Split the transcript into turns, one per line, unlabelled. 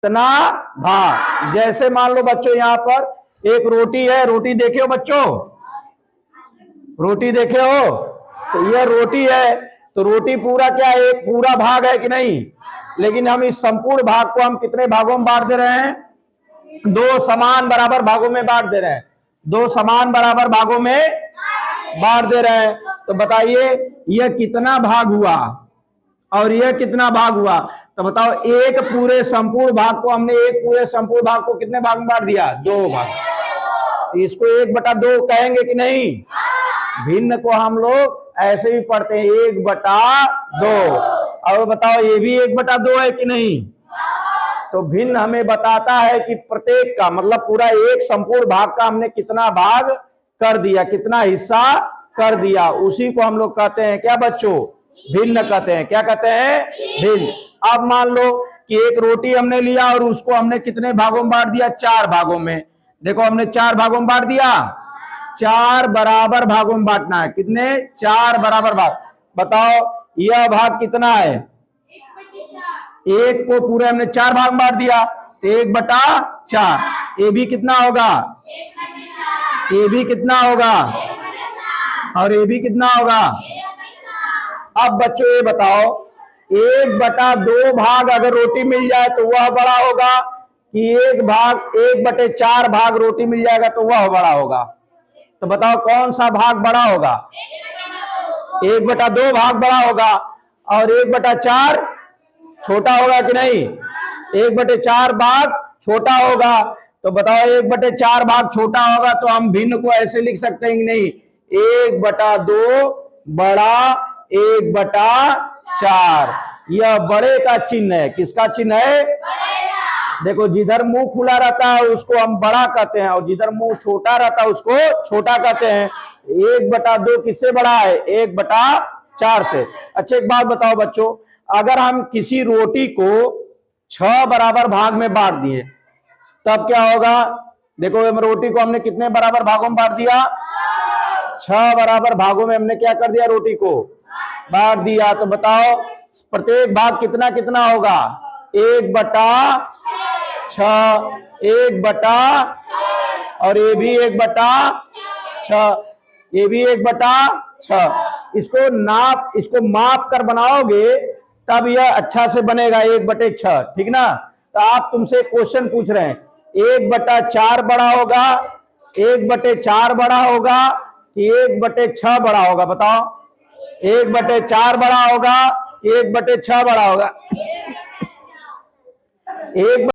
कितना भाग। जैसे मान लो बच्चों यहाँ पर एक रोटी है, रोटी देखे हो बच्चों, रोटी देखे हो, तो यह रोटी है, तो रोटी पूरा क्या है, एक पूरा भाग है कि नहीं, लेकिन हम इस संपूर्ण भाग को हम कितने भागों में बांट दे रहे हैं, दो समान बराबर भागों में बांट दे रहे हैं, दो समान बराबर भागों में बांट दे रहे हैं। तो बताइए यह कितना भाग हुआ और यह कितना भाग हुआ, तो बताओ एक पूरे संपूर्ण भाग को हमने एक पूरे संपूर्ण भाग को कितने भाग में बांट दिया, दो भाग। तो इसको 1/2 कहेंगे कि नहीं। भिन्न को हम लोग ऐसे भी पढ़ते हैं 1/2। और बताओ ये भी 1/2 है कि नहीं। तो भिन्न हमें बताता है कि प्रत्येक का मतलब पूरा एक संपूर्ण भाग का हमने कितना भाग कर दिया, कितना हिस्सा कर दिया, उसी को हम लोग कहते हैं क्या बच्चों, भिन्न कहते हैं। क्या कहते हैं, भिन्न। अब मान लो कि एक रोटी हमने लिया और उसको हमने कितने भागों में बांट दिया, 4 भागों में। देखो हमने 4 भागों में बांट दिया, 4 बराबर भागों में बांटना है। कितने, 4 बराबर भाग। बताओ यह भाग कितना है, एक को पूरे हमने 4 भाग में बांट दिया, तो 1/4। ये भी कितना होगा, ये भी कितना होगा, और ये भी कितना होगा। अब बच्चों ये बताओ 1/2 भाग अगर रोटी मिल जाए तो वह बड़ा होगा कि 1/4 भाग रोटी मिल जाएगा तो वह बड़ा होगा। तो बताओ कौन सा भाग बड़ा होगा, 1/2 भाग बड़ा होगा और 1/4 छोटा होगा कि नहीं, 1/4 भाग छोटा होगा। तो बताओ 1/4 भाग छोटा होगा तो हम भिन्न को ऐसे लिख सकते हैं कि नहीं, 1/2 बड़ा 1/4। यह बड़े का चिन्ह है। किसका चिन्ह है, देखो जिधर मुंह खुला रहता है उसको हम बड़ा कहते हैं और जिधर मुंह छोटा रहता है उसको छोटा कहते हैं। 1/2 किससे बड़ा है, 1/4 से। अच्छा एक बात बताओ बच्चों, अगर हम किसी रोटी को 6 बराबर भाग में बांट दिए तब क्या होगा। देखो रोटी को हमने कितने बराबर भागों में बांट दिया, 6 बराबर भागों में हमने क्या कर दिया, रोटी को बांट दिया। तो बताओ प्रत्येक भाग कितना कितना होगा, 1/6, 1/, और ये भी 1/6, ये भी 1/6। इसको माप कर बनाओगे तब यह अच्छा से बनेगा 1/6, ठीक ना। तो आप तुमसे क्वेश्चन पूछ रहे हैं 1/4 बड़ा होगा, 1/4 बड़ा होगा कि 1/6 बड़ा होगा। बताओ 1/4 बड़ा होगा कि 1/6 बड़ा होगा। 1